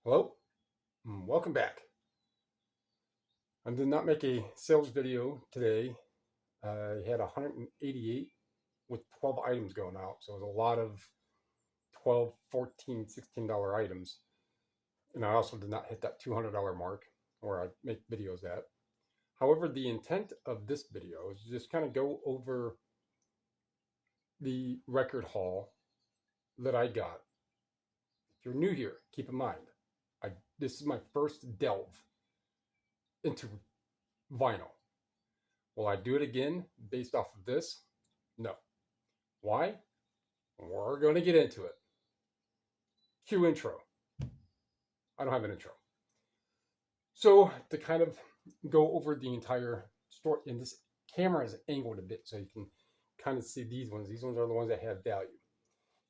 Hello, welcome back. I did not make a sales video today. I had 188 with 12 items going out. So it was a lot of 12, 14, $16 items. And I also did not hit that $200 mark where I make videos at. However, the intent of this video is just kind of go over the record haul that I got. If you're new here, keep in mind, this is my first delve into vinyl. Will I do it again based off of this? No. Why? We're going to get into it. Cue intro. I don't have an intro. So to kind of go over the entire story, and this camera is angled a bit so you can kind of see these ones. These ones are the ones that have value.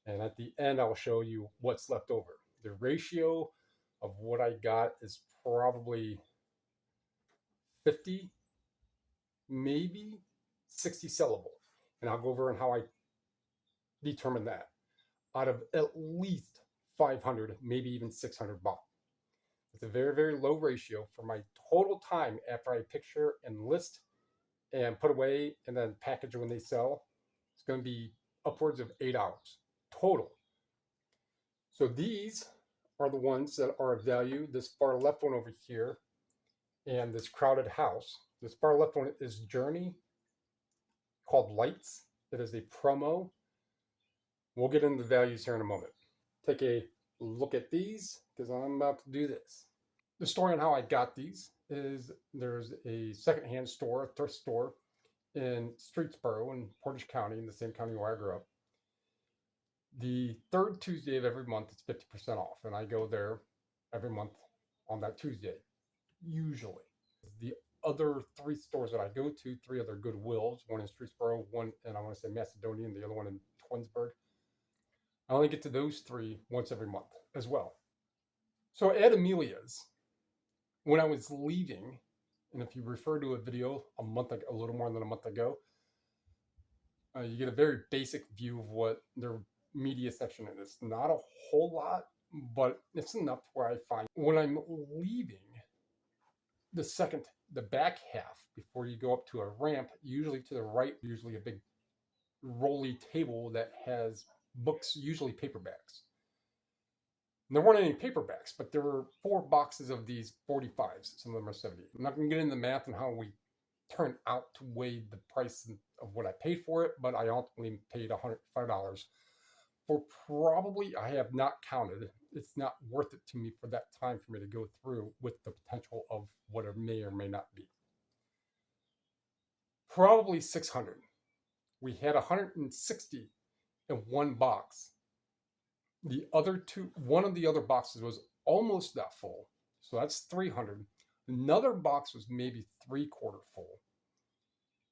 And at the end, I'll show you what's left over. The ratio of what I got is probably 50, maybe 60 sellable. And I'll go over and how I determine that out of at least 500, maybe even 600 bought. It's a very, very low ratio for my total time after I picture and list and put away and then package when they sell. It's going to be upwards of 8 hours total. So these are the ones that are of value. This far left one over here and this crowded house. This far left one is Journey called Lights. It is a promo. We'll get into the values here in a moment. Take a look at these because I'm about to do this. The story on how I got these is there's a secondhand store, a thrift store in Streetsboro in Portage County, in the same county where I grew up. The third Tuesday of every month, it's 50% off, and I go there every month on that Tuesday, usually. The other three stores that I go to, three other Goodwills, one in Streetsboro, one in, I want to say Macedonia, and the other one in Twinsburg. I only get to those three once every month as well. So at Amelia's, when I was leaving, and if you refer to a video a month ago, a little more than a month ago, you get a very basic view of what their media section is. It's not a whole lot, but it's enough where I find when I'm leaving the back half, before you go up to a ramp, usually to the right, usually a big rolly table that has books, usually paperbacks. And there weren't any paperbacks, but there were 4 boxes of these 45s. Some of them are 70. I'm not going to get into the math on how we turned out to weigh the price of what I paid for it, but I ultimately paid $105 for probably, I have not counted. It's not worth it to me for that time for me to go through with the potential of what it may or may not be. Probably 600. We had 160 in one box. The other two, one of the other boxes was almost that full. So that's 300. Another box was maybe 3/4 full.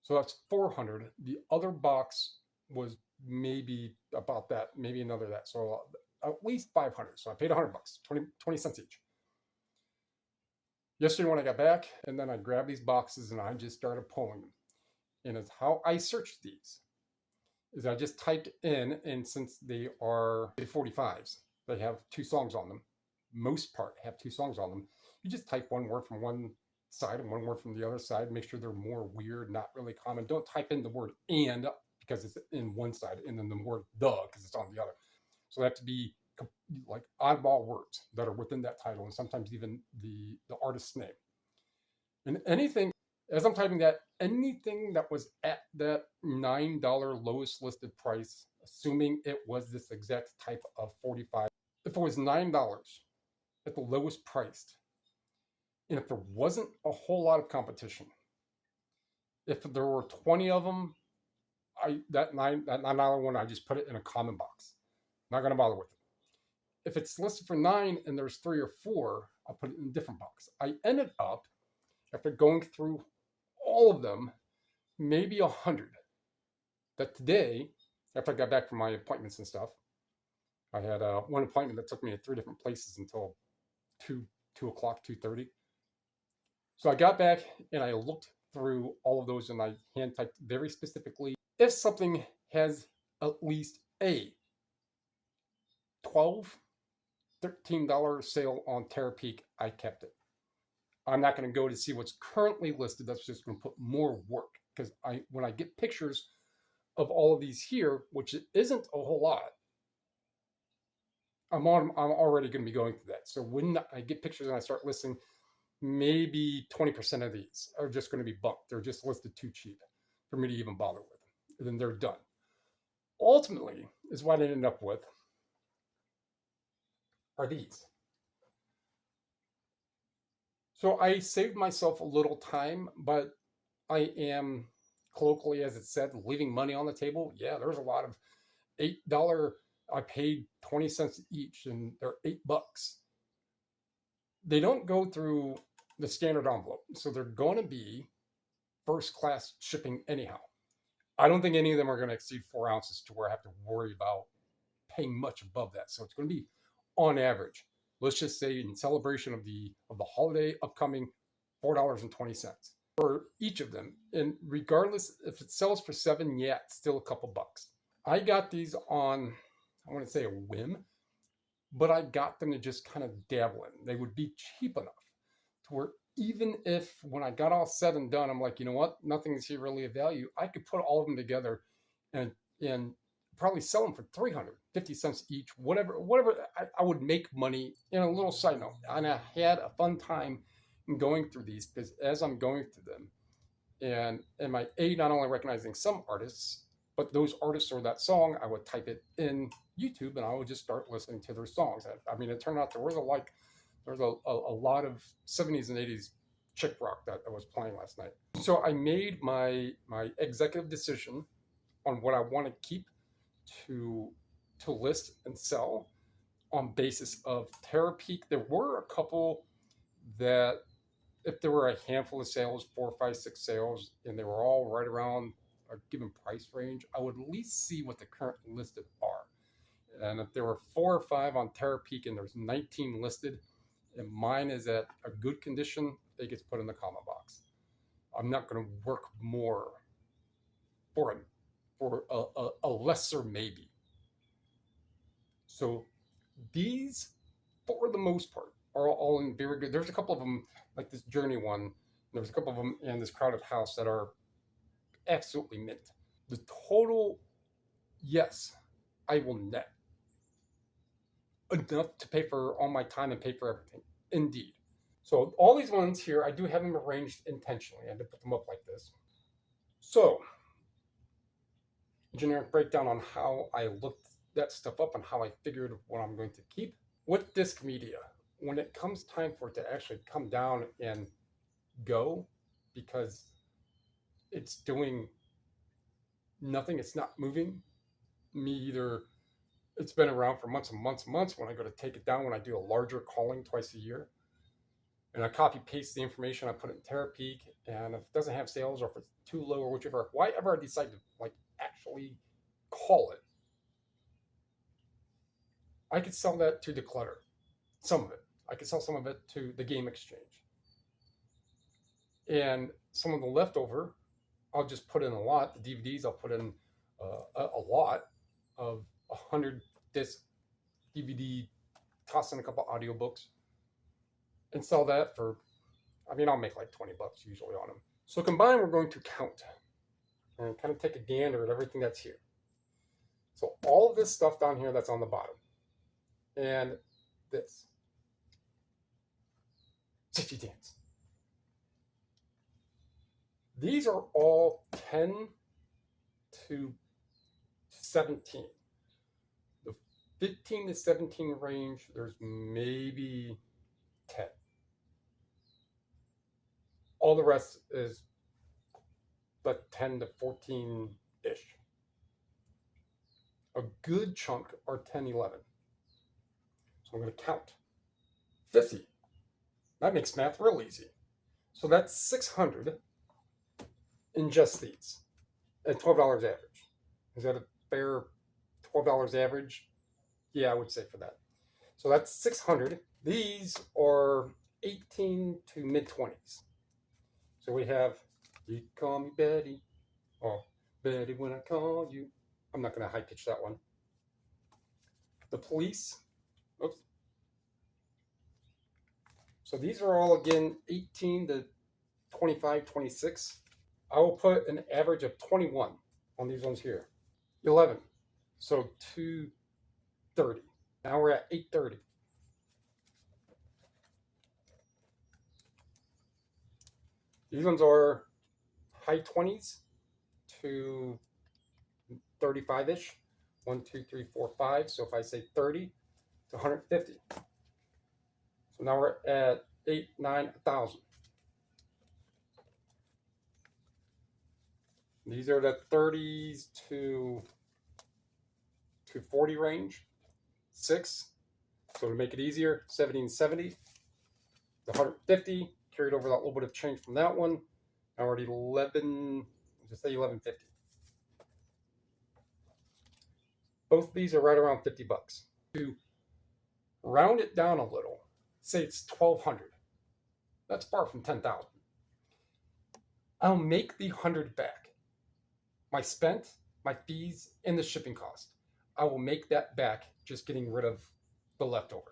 So that's 400. The other box was maybe about that, maybe another that. So at least 500. So I paid $100, 20 cents each. Yesterday when I got back, and then I grabbed these boxes and I just started pulling them. And it's how I searched these. Is I just typed in, and since they are 45s, they have 2 songs on them. Most part have 2 songs on them. You just type one word from one side and one word from the other side. Make sure they're more weird, not really common. Don't type in the word "and" because it's in one side, and then the word "the" because it's on the other. So they have to be like oddball words that are within that title, and sometimes even the artist's name. And anything, as I'm typing that, anything that was at that $9 lowest listed price, assuming it was this exact type of 45, if it was $9 at the lowest priced, and if there wasn't a whole lot of competition, if there were 20 of them, that $9 one, I just put it in a common box. Not going to bother with it. If it's listed for 9 and there's 3 or 4, I'll put it in a different box. I ended up, after going through all of them, maybe 100. That today, after I got back from my appointments and stuff, I had one appointment that took me to 3 different places until 2 o'clock, 2:30. So I got back and I looked through all of those and I hand typed very specifically if something has at least a 12 $13 sale on Terapeak, I kept it. I'm not going to go to see what's currently listed. That's just going to put more work, because when I get pictures of all of these here, which isn't a whole lot, I'm already going to be going through that. So when I get pictures and I start listing, maybe 20% of these are just going to be bumped. They're just listed too cheap for me to even bother with. And then they're done. Ultimately, is what I ended up with are these. So I saved myself a little time, but I am colloquially, as it said, leaving money on the table. Yeah, there's a lot of $8. I paid 20 cents each, and they're $8. They don't go through the standard envelope, so they're going to be first class shipping anyhow. I don't think any of them are going to exceed 4 ounces to where I have to worry about paying much above that. So it's going to be on average, let's just say in celebration of the holiday upcoming, $4.20 for each of them. And regardless if it sells for $7, yeah, it's still a couple bucks. I got these on, I want to say a whim, but I got them to just kind of dabble in. They would be cheap enough to where even if when I got all said and done, I'm like, you know what, nothing's here really of value, I could put all of them together and probably sell them for 350 cents each, whatever I would make money. In a little side note, and I had a fun time going through these, because as I'm going through them, and my not only recognizing some artists, but those artists or that song, I would type it in YouTube and I would just start listening to their songs. I mean, it turned out there was a lot of 70s and 80s chick rock that I was playing last night. So I made my executive decision on what I want to keep to list and sell on basis of Terapeak. There were a couple that, if there were a handful of sales, 4, 5, 6 sales, and they were all right around a given price range, I would at least see what the current listed are. And if there were 4 or 5 on Terapeak and there's 19 listed, and mine is at a good condition, it gets put in the comment box. I'm not going to work more for a lesser maybe. So these, for the most part, are all in very good. There's a couple of them, like this Journey one. There's a couple of them in this Crowded House that are absolutely mint. The total, yes, I will net enough to pay for all my time and pay for everything. Indeed. So all these ones here, I do have them arranged intentionally. I had to put them up like this. So, generic breakdown on how I looked that stuff up and how I figured what I'm going to keep. With disc media, when it comes time for it to actually come down and go, because it's doing nothing, it's not moving me either. It's been around for months and months and months. When I go to take it down, when I do a larger calling twice a year, and I copy paste the information, I put it in Terapeak, and if it doesn't have sales, or if it's too low, or whichever, whatever I decide to actually call it, I could sell that to Declutter, some of it. I could sell some of it to the Game Exchange, and some of the leftover, I'll just put in a lot. The DVDs, I'll put in a lot of 100 disc DVD, toss in a couple audiobooks, and sell that for, I'll make like 20 bucks usually on them. So combined, we're going to count and kind of take a gander at everything that's here. So all of this stuff down here that's on the bottom, and this 60 dance. These are all 10 to 17. The 15 to 17 range, there's maybe 10. All the rest is but 10 to 14-ish. A good chunk are 10, 11. So I'm going to count. 50. That makes math real easy. So that's 600 in just these at $12 average. Is that a fair $12 average? Yeah, I would say for that. So that's 600. These are 18 to mid-20s. So we have, you call me Betty, or Betty when I call you. I'm not going to high pitch that one. The Police, oops, So these are all, again, 18 to 25, 26. I will put an average of 21 on these ones here. 11. So 230. Now we're at 830. These ones are high 20s to 35-ish. 1, 2, 3, 4, 5. So if I say 30 to 150. So now we're at 8, 9, 1,000. These are the 30s to 40 range. 6. So to make it easier, 1770 to 150. Carried over that little bit of change from that one. Now we're at 11, just say 1150. Both of these are right around 50 bucks. To round it down a little, say it's 1,200. That's far from 10,000. I'll make the 100 back. My spent, my fees, and the shipping cost. I will make that back just getting rid of the leftover.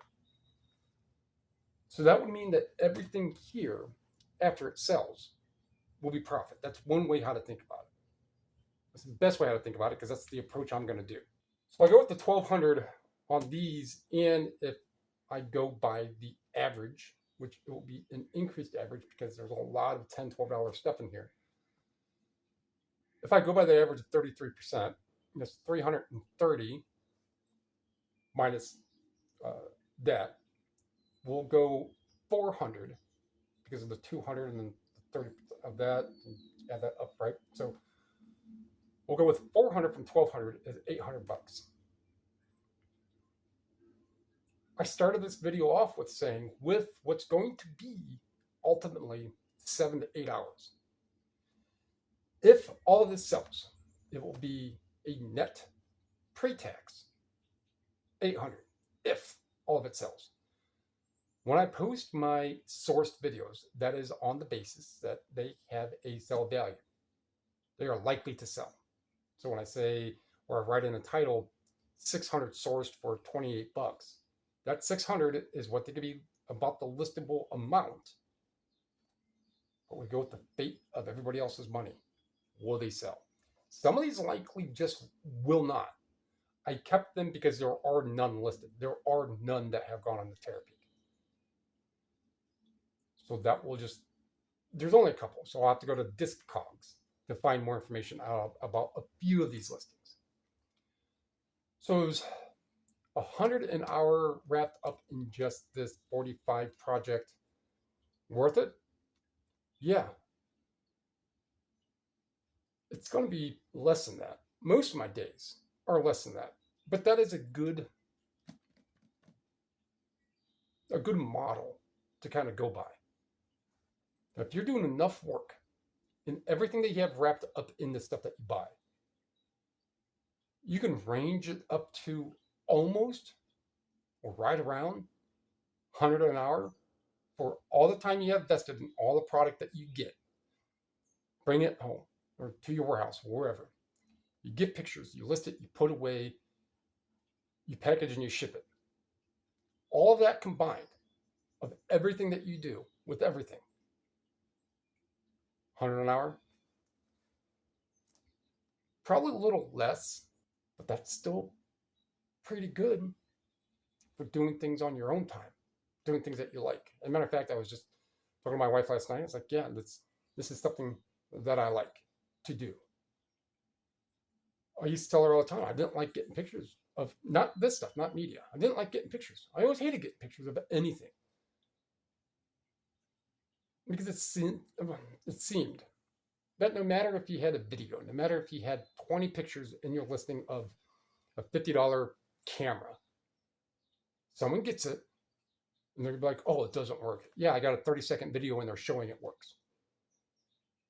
So that would mean that everything here, after it sells, will be profit. That's one way how to think about it. That's the best way how to think about it, because that's the approach I'm going to do. So I go with the 1,200 on these, and if I go by the average, which it will be an increased average because there's a lot of $10, $12 stuff in here. If I go by the average of 33%, that's 330 minus that. We'll go 400 because of the 200 and then the 30 of that, and add that up, right? So we'll go with 400 from 1,200 is 800 bucks. I started this video off with saying with what's going to be ultimately 7 to 8 hours. If all of this sells, it will be a net pre-tax 800 if all of it sells. When I post my sourced videos, that is on the basis that they have a sell value. They are likely to sell. So when I say, or I write in a title, 600 sourced for 28 bucks, that 600 is what they could be about the listable amount. But we go with the fate of everybody else's money. Will they sell? Some of these likely just will not. I kept them because there are none listed. There are none that have gone on the therapy. So that will just, there's only a couple. So I'll have to go to Discogs to find more information out about a few of these listings. So it was 100 an hour wrapped up in just this 45 project. Worth it? Yeah. It's going to be less than that. Most of my days are less than that. But that is a good model to kind of go by. If you're doing enough work in everything that you have wrapped up in the stuff that you buy, you can range it up to almost or right around 100 an hour for all the time you have vested in all the product that you get. Bring it home or to your warehouse, wherever. You get pictures, you list it, you put away, you package and you ship it. All of that combined of everything that you do with everything. 100 an hour? Probably a little less, but that's still pretty good for doing things on your own time, doing things that you like. As a matter of fact, I was just talking to my wife last night. I was like, yeah, this is something that I like to do. I used to tell her all the time, I didn't like getting pictures of, not this stuff, not media. I didn't like getting pictures. I always hated getting pictures of anything. Because it seemed that no matter if you had a video, no matter if you had 20 pictures in your listing of a $50 camera, someone gets it and they're like, oh, it doesn't work. Yeah, I got a 30-second video and they're showing it works.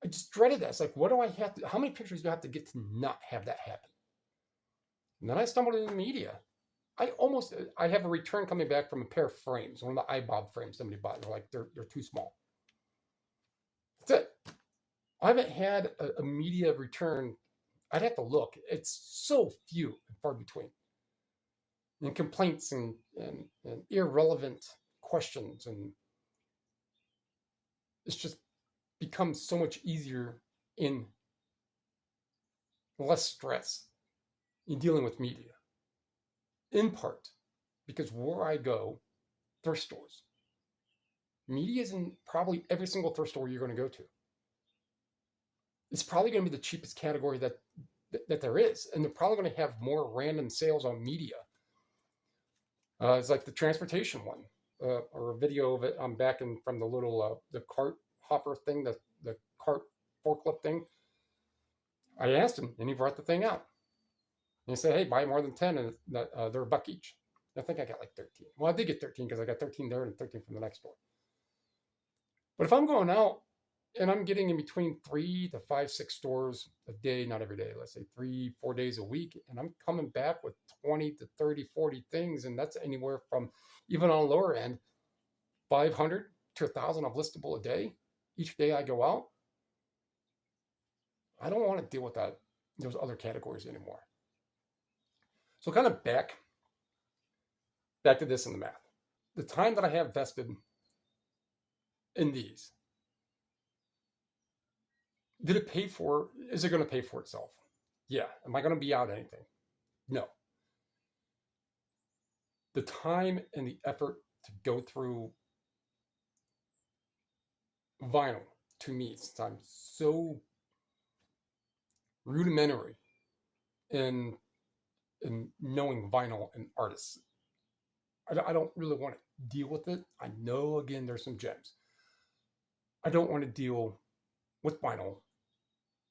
I just dreaded that. It's like, what do I have to, how many pictures do I have to get to not have that happen? And then I stumbled into media. I have a return coming back from a pair of frames, one of the iBob frames somebody bought. And they're like, they're too small. That's it. I haven't had a media return. I'd have to look. It's so few and far between. And complaints and irrelevant questions and It's just become so much easier and less stress in dealing with media. In part because where I go, thrift stores. Media is in probably every single thrift store you're going to go to. It's probably going to be the cheapest category that there is, and they're probably going to have more random sales on media. It's like the transportation one, or a video of it. I'm backing from the little the cart hopper thing, the cart forklift thing. I asked him, and he brought the thing out. And he said, "Hey, buy more than 10, and they're $1 each." I think I got like 13. Well, I did get 13 because I got 13 there and 13 from the next store. But if I'm going out and I'm getting in between 3 to 5, 6 stores a day, not every day, let's say 3, 4 days a week, and I'm coming back with 20 to 30, 40 things, and that's anywhere from, even on lower end, 500 to 1,000 of listable a day. Each day I go out, I don't want to deal with those other categories anymore. So kind of back to this in the math. The time that I have vested in these, did it pay for, is it going to pay for itself? Yeah. Am I going to be out anything? No. The time and the effort to go through vinyl, to me, since I'm so rudimentary in knowing vinyl and artists, I don't really want to deal with it. I know, again, there's some gems. I don't want to deal with vinyl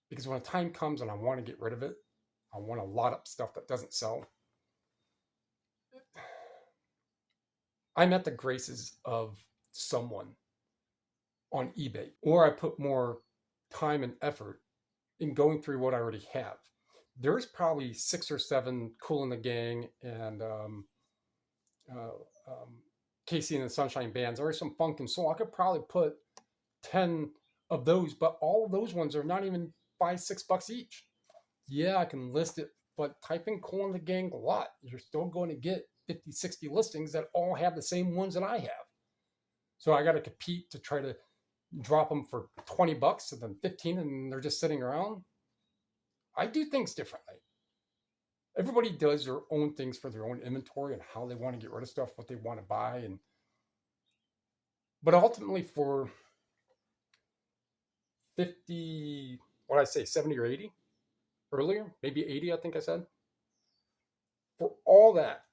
because when a time comes and I want to get rid of it, I want to lot up stuff that doesn't sell. I'm at the graces of someone on eBay, or I put more time and effort in going through what I already have. There's probably 6 or 7 Cool in the Gang and Casey and the Sunshine Bands, or some funk and soul. I could probably put 10 of those, but all of those ones are not even $5-6 each. Yeah, I can list it, but type in Cool in the Gang a lot. You're still going to get 50, 60 listings that all have the same ones that I have. So I got to compete to try to drop them for $20 and then 15, and they're just sitting around. I do things differently. Everybody does their own things for their own inventory and how they want to get rid of stuff, what they want to buy. But ultimately for 50, what did I say, 70 or 80 earlier, maybe 80, I think I said. For all that,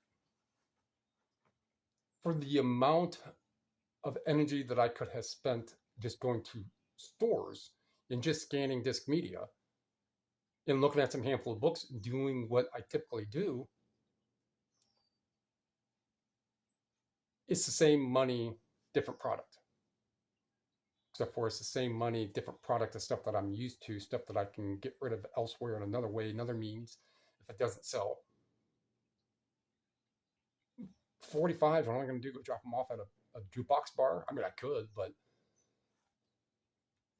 for the amount of energy that I could have spent just going to stores and just scanning disc media and looking at some handful of books, doing what I typically do, it's the same money, different product. Except for it's the same money, different product of stuff that I'm used to, stuff that I can get rid of elsewhere in another way, another means, if it doesn't sell. 45, what am I going to do? Go drop them off at a jukebox bar? I mean, I could, but.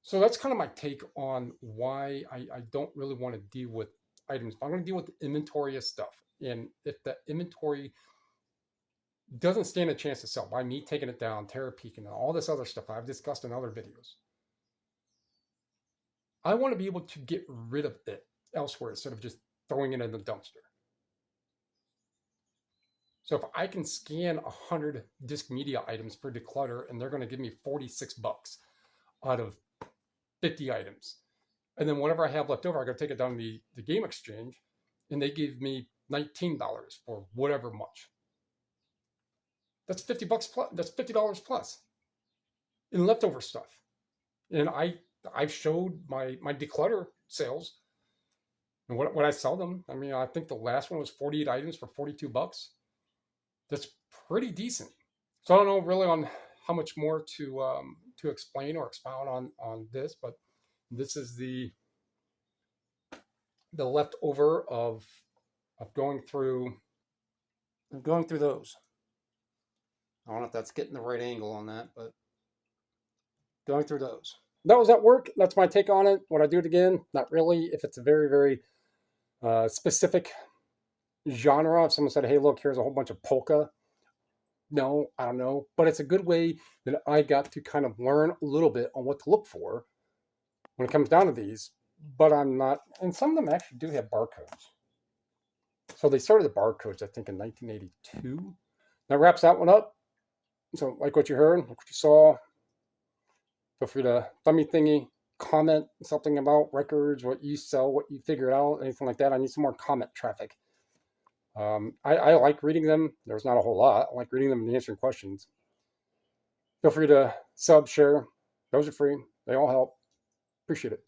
So that's kind of my take on why I don't really want to deal with items. If I'm going to deal with the inventory of stuff, and if that inventory doesn't stand a chance to sell by me taking it down, Terapeak, and all this other stuff I've discussed in other videos, I want to be able to get rid of it elsewhere instead of just throwing it in the dumpster. So if I can scan 100 disc media items for declutter and they're going to give me $46 out of 50 items, and then whatever I have left over, I got to take it down to the game exchange, and they give me $19 for whatever much. That's $50 plus. That's $50 plus in leftover stuff. And I've showed my declutter sales and what I sell them. I mean, I think the last one was 48 items for $42. That's pretty decent. So I don't know really on how much more to explain or expound on this, but this is the leftover of going through those. I don't know if that's getting the right angle on that, but going through those. That was at work. That's my take on it. Would I do it again? Not really. If it's a very, very specific genre, if someone said, hey, look, here's a whole bunch of polka, No, I don't know. But it's a good way that I got to kind of learn a little bit on what to look for when it comes down to these. But I'm not, and some of them actually do have barcodes. So they started the barcodes, I think, in 1982. That wraps that one up. So, like what you heard, like what you saw, feel free to thumb me thingy, comment something about records, what you sell, what you figured out, anything like that. I need some more comment traffic. I like reading them. There's not a whole lot. I like reading them and answering questions. Feel free to sub, share. Those are free. They all help. Appreciate it.